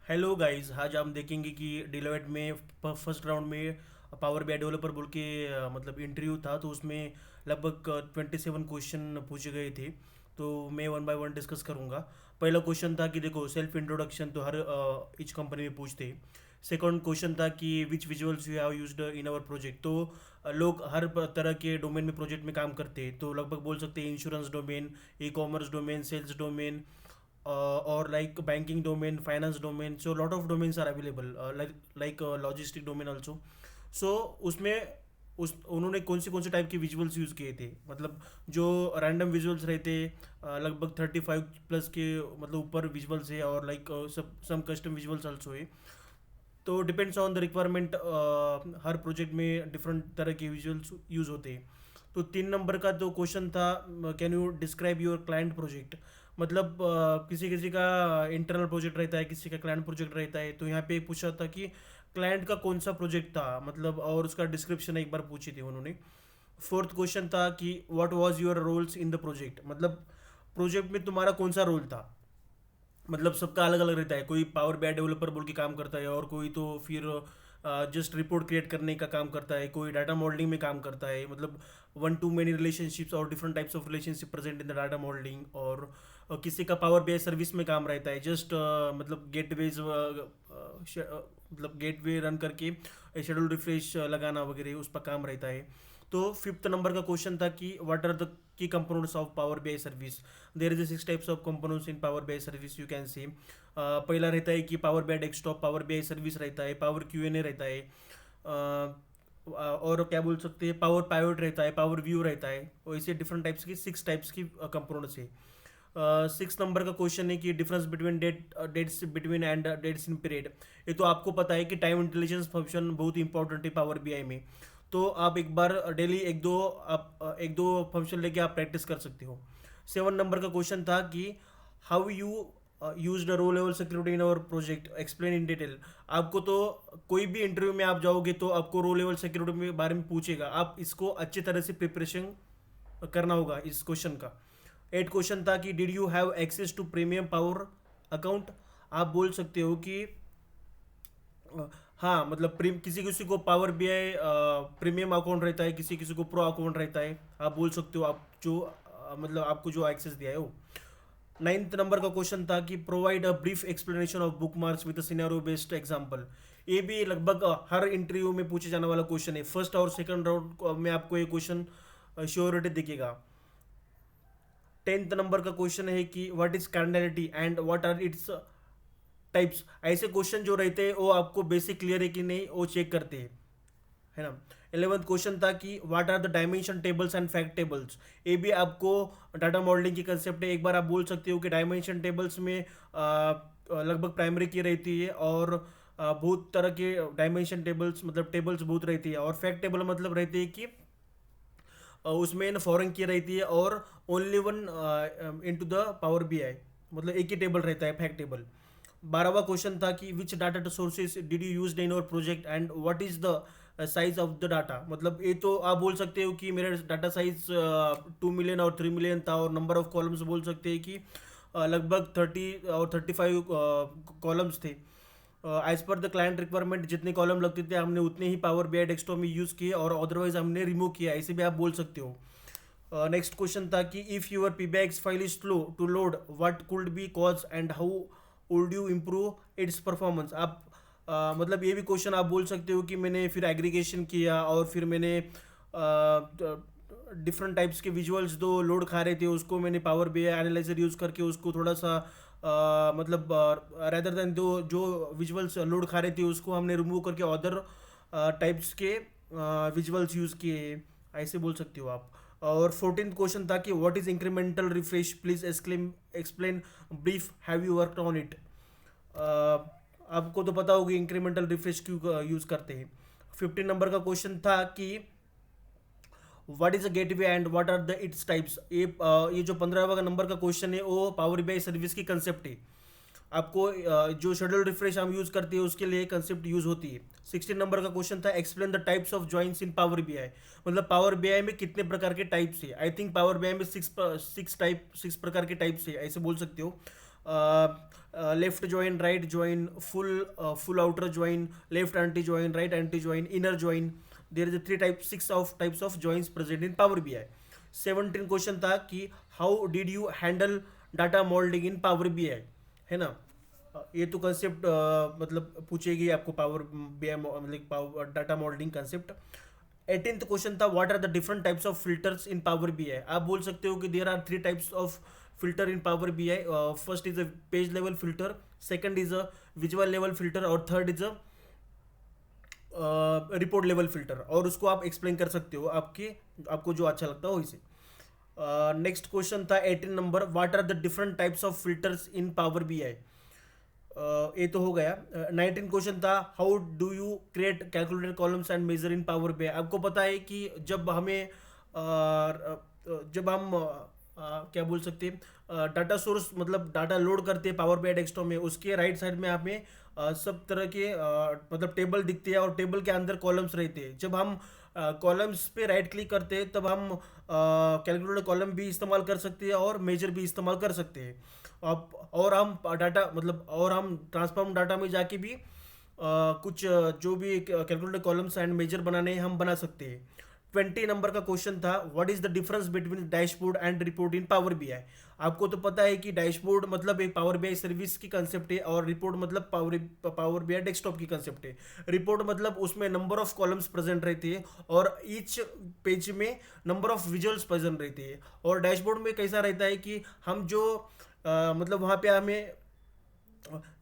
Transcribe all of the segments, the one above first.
Hello guys, आज हम देखेंगे कि डिलोइट में फर्स्ट राउंड में पावर बीआई डेवलपर बोल के मतलब इंटरव्यू था। तो उसमें लगभग 27 क्वेश्चन पूछे गए थे। तो मैं वन बाय वन डिस्कस करूंगा। पहला क्वेश्चन था कि देखो, सेल्फ इंट्रोडक्शन तो हर ईच कंपनी में पूछते हैं। सेकंड क्वेश्चन था कि which visuals you have used in our project. तो लोग हर तरह के डोमेन में प्रोजेक्ट में काम करते हैं, तो लगभग बोल सकते हैं insurance domain, e commerce domain, sales domain, or like banking domain, finance domain. So lot of domains are available, like logistic domain also. So उसमें उस उन्होंने कौन से टाइप के विजुअल्स यूज़ किए थे, मतलब जो रैंडम विजुअल्स रहते, लगभग 35 प्लस के मतलब ऊपर विजुअल्स है, और लाइक सब सम कस्टम विजुअल्स आल्सो है। तो depends on the requirement, her project में डिफरेंट तरह के विजुअल्स यूज़ होते हैं। तो 3 नंबर का तो क्वेश्चन था, can you describe your client project. मतलब किसी किसी का इंटरनल प्रोजेक्ट रहता है, किसी का क्लाइंट प्रोजेक्ट रहता है। तो यहाँ पे पूछा था कि क्लाइंट का कौन सा प्रोजेक्ट था, मतलब और उसका डिस्क्रिप्शन एक बार पूछी थी उन्होंने। फोर्थ क्वेश्चन था कि what was your roles in the project, मतलब प्रोजेक्ट में तुम्हारा कौन सा रोल था। मतलब सबका अलग अलग रहता है, कोई पावर बीआई डेवलपर बोल के काम करता है, और कोई तो फिर जस्ट रिपोर्ट क्रिएट करने का काम करता है, कोई डाटा मॉडलिंग में काम करता है। मतलब वन टू मेनी रिलेशनशिप्स और different types of relationship present in the data modelling. और किसी का पावर बीआई सर्विस में काम रहता है, जस्ट मतलब गेटवेज, मतलब गेटवे रन करके शेड्यूल रिफ्रेश लगाना वगैरह, उस पर काम रहता है। तो फिफ्थ नंबर का क्वेश्चन था कि what are the key components of power BI service. There is 6 types of components in power BI service, you can see. पहला रहता है कि power BI desktop, power BI service रहता है, पावर क्यूएनए रहता है, और क्या बोल सकते हैं, पावर पायोट रहता है, पावर व्यू रहता है। और इसे डिफरेंट टाइप्स की 6 टाइप्स की कंपोनेंट्स है। 6 नंबर का क्वेश्चन है कि difference between dates between and dates in period. ये तो आपको पता है कि टाइम इंटेलिजेंस फंक्शन बहुत इंपॉर्टेंट है पावर बीआई में। तो आप एक बार डेली एक दो फंक्शन लेके आप प्रैक्टिस कर सकते हो। 7 नंबर का क्वेश्चन था कि how you use the row level security in our project, explain in detail. आपको तो कोई भी इंटरव्यू में आप जाओगे तो आपको रो लेवल सिक्योरिटी के बारे में पूछेगा, आप इसको अच्छी तरह से प्रिपरेशन करना होगा इस क्वेश्चन का। 8 क्वेश्चन था कि did you have access to premium power account. आप बोल सकते हो कि हाँ, मतलब किसी किसी को पावर बीआई प्रीमियम अकाउंट रहता है, किसी किसी को प्रो अकाउंट रहता है। आप बोल सकते हो, आप जो मतलब आपको जो एक्सेस दिया है वो। 9th नंबर का क्वेश्चन था कि provide a brief explanation of book marks with scenario based example. ये भी लगभग हर इंटरव्यू में पूछे जाने वाला क्वेश्चन है। फर्स्ट और सेकंड राउंड में आपको ये क्वेश्चन श्योरिटी दिखेगा। 10th नंबर का क्वेश्चन है कि what is cardinality and what are its types. ऐसे क्वेश्चन जो रहते हैं वो आपको बेसिक क्लियर है कि नहीं वो चेक करते हैं, है ना। 11th क्वेश्चन था कि what are the dimension tables and fact tables. ये भी आपको डाटा मॉडलिंग की कंसेप्ट है। एक बार आप बोल सकते हो कि डायमेंशन टेबल्स में लगभग प्राइमरी की रहती है, और बहुत तरह के डायमेंशन टेबल्स, मतलब टेबल्स बहुत रहती है। और फैक्ट टेबल मतलब रहती है कि उसमें ना फॉरेन की रहती है, और only one into the power BI, मतलब एक ही टेबल रहता है, फैक्ट टेबल। 12वां क्वेश्चन था कि which data sources did you use in your project and what is the size of the data. मतलब ये तो आप बोल सकते हो कि मेरा डाटा साइज 2 मिलियन और 3 मिलियन था, और नंबर ऑफ कॉलम्स बोल सकते हैं कि लगभग 30 और 35 कॉलम्स थे। As per the client requirement जितने कॉलम लगते थे हमने उतने ही पावर बीआई डेस्कटॉप में यूज़ किए, और अदरवाइज हमने रिमूव किया, ऐसे भी आप बोल सकते हो। नेक्स्ट क्वेश्चन था कि if your PBIX file is slow to load what could be cause and how would you improve its performance. आप मतलब ये भी क्वेश्चन आप बोल सकते हो कि मैंने फिर एग्रीगेशन किया, और फिर मैंने डिफरेंट टाइप्स के विजुअल्स दो लोड खा रहे थे, उसको मैंने पावर बी एनालाइजर यूज़ करके उसको थोड़ा सा मतलब रेदर देन दो जो विजुअल्स लोड खा रहे थे उसको हमने रिमूव करके अदर टाइप्स के विजुअल्स यूज़ किए, ऐसे बोल सकते हो आप। और 14th क्वेश्चन था कि what is incremental refresh, please explain brief, have you worked on it. आपको तो पता होगा इंक्रीमेंटल रिफ्रेश क्यों यूज़ करते हैं। 15 नंबर का क्वेश्चन था कि what is a gateway and what are the its types. ये जो 15वां नंबर का क्वेश्चन है वो पावर बीआई सर्विस की कंसेप्ट है। आपको जो शेड्यूल रिफ्रेश हम यूज़ करते हैं उसके लिए कंसेप्ट यूज़ होती है। 16 नंबर का क्वेश्चन था explain the types of joints in power BI. मतलब पावर बीआई में कितने प्रकार के टाइप्स है। आई थिंक पावर बीआई में सिक्स प्रकार के टाइप्स है, ऐसे बोल सकते हो। Left join, right join, full outer join, left anti join, right anti join, inner join. There is 6 types of joins present in power B I. 17 question था कि how did you handle data moulding in power B I, है ना. ये तो concept मतलब पूछेगी आपको power B I मतलब data modelling concept. 18th question था what are the different types of filters in power B I. आप बोल सकते हो कि there are 3 types of filter in power B I. First is a page level filter, second is a visual level filter और third is a report level filter. और उसको आप explain कर सकते हो आपको जो अच्छा लगता हो इसे. नेक्स्ट क्वेश्चन था 18 number what are the different types of filters in power B I. ये तो हो गया. 19 क्वेश्चन था how do you create calculated columns and measure in power B I. आपको पता है कि जब हम क्या बोल सकते हैं डाटा सोर्स मतलब डाटा लोड करते हैं पावर बी आई डेस्कटॉप में, उसके राइट साइड में हमें सब तरह के मतलब टेबल दिखते हैं और टेबल के अंदर कॉलम्स रहते हैं. जब हम कॉलम्स पे राइट क्लिक करते हैं तब हम कैलकुलेटेड कॉलम भी इस्तेमाल कर सकते हैं और मेजर भी इस्तेमाल कर सकते हैं. और हम डाटा मतलब और हम ट्रांसफॉर्म डाटा में जाके भी कुछ जो भी कैलकुलेटेड कॉलम्स एंड मेजर बनाने हैं हम बना सकते हैं. 20 नंबर का क्वेश्चन था what is the difference between dashboard and report in power B I. आपको तो पता है कि डैशबोर्ड मतलब एक पावर बी आई सर्विस की कंसेप्ट है और रिपोर्ट मतलब पावर बी आई डेस्कटॉप की कंसेप्ट है. रिपोर्ट मतलब उसमें नंबर ऑफ कॉलम्स प्रेजेंट रहते हैं और ईच पेज में नंबर ऑफ विजुअल्स प्रेजेंट रहते हैं. और डैशबोर्ड में कैसा रहता है कि हम जो मतलब वहाँ पे हमें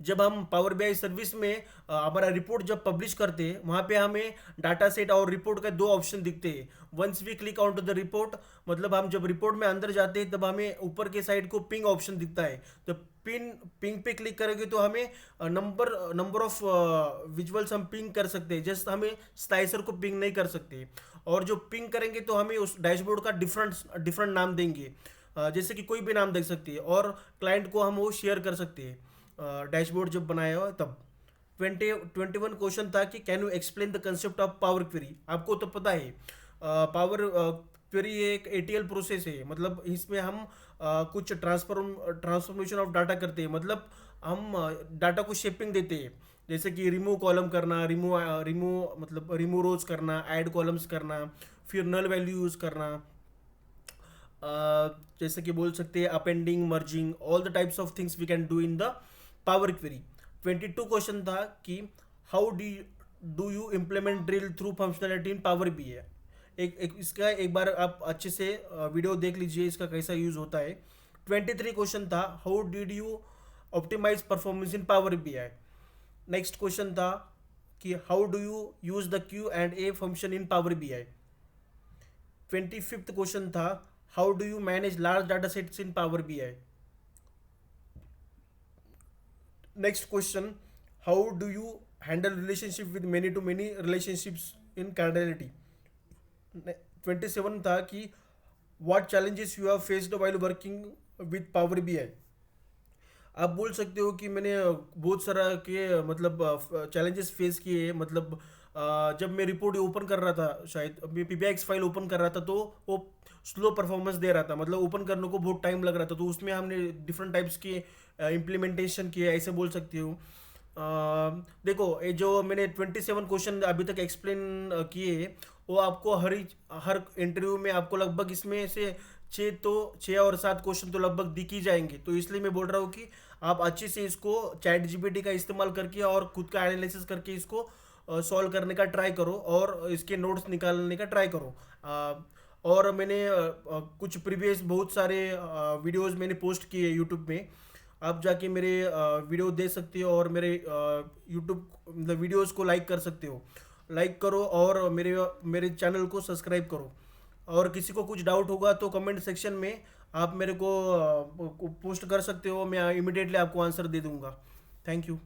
जब हम पावर बी आई सर्विस में हमारा रिपोर्ट जब पब्लिश करते हैं वहाँ पे हमें डाटा सेट और रिपोर्ट का 2 ऑप्शन दिखते हैं. Once we click on to the report मतलब हम जब रिपोर्ट में अंदर जाते हैं तब हमें ऊपर के साइड को पिंग ऑप्शन दिखता है. तो पिंग पे क्लिक करेंगे तो हमें नंबर ऑफ विजुअल्स हम पिंग कर सकते हैं. जस्ट हमें स्लाइसर को पिंग नहीं कर सकते. और जो पिंग करेंगे तो हमें उस डैशबोर्ड का डिफरेंट नाम देंगे. जैसे कि कोई भी नाम दे सकती है और क्लाइंट को हम वो शेयर कर सकते हैं डैशबोर्ड जब बनाया हो तब. 21 क्वेश्चन था कि can you explain the concept of power query. आपको तो पता है पावर क्वेरी एक एटीएल प्रोसेस है. मतलब इसमें हम कुछ ट्रांसफॉर्मेशन ऑफ डाटा करते हैं. मतलब हम डाटा को शेपिंग देते हैं. जैसे कि रिमूव कॉलम करना, रिमूव रोज करना, ऐड कॉलम्स करना, फिर नल वैल्यू यूज़ करना. जैसे कि बोल सकते हैं appending, merging, all the types of things we can do in the power query. 22 question था कि how do you implement drill through functionality in power B I. इसका एक बार आप अच्छे से वीडियो देख लीजिए इसका कैसा यूज होता है. 23 क्वेश्चन था how did you optimise performance in power B I. Next question था कि how do you use the Q and A function in power B I. 25th question था how do you manage large data sets in power B I. Next question, how do you handle relationship with many to many relationships in Cardinality. 27 था कि what challenges you have faced while working with Power BI. आप बोल सकते हो कि मैंने बहुत सारा के मतलब चैलेंजेस फेस किए. मतलब जब मैं रिपोर्ट ओपन कर रहा था, शायद मैं पीपीआईएक्स फाइल ओपन कर रहा था तो वो स्लो परफॉर्मेंस दे रहा था. मतलब ओपन करने को बहुत टाइम लग रहा था. तो उसमें हमने डिफरेंट टाइप्स के इम्प्लीमेंटेशन किए, ऐसे बोल सकती हूँ. देखो ये जो मैंने 27 क्वेश्चन अभी तक एक्सप्लेन किए वो आपको हर इंटरव्यू में आपको लगभग इसमें से 6 और 7 क्वेश्चन तो लगभग दिख ही जाएंगे. तो इसलिए मैं बोल रहा हूँ कि आप अच्छे से इसको चैट जीपीटी का इस्तेमाल करके और खुद का एनालिसिस करके इसको सॉल्व करने का ट्राई करो और इसके नोट्स निकालने का ट्राई करो. और मैंने कुछ प्रीवियस बहुत सारे वीडियोस मैंने पोस्ट किए यूट्यूब में. आप जाके मेरे वीडियो देख सकते हो और मेरे यूट्यूब मतलब वीडियोस को लाइक कर सकते हो. लाइक करो और मेरे चैनल को सब्सक्राइब करो. और किसी को कुछ डाउट होगा तो कमेंट सेक्शन में आप मेरे को पोस्ट कर सकते हो. मैं इमिडिएटली आपको आंसर दे दूंगा. Thank you.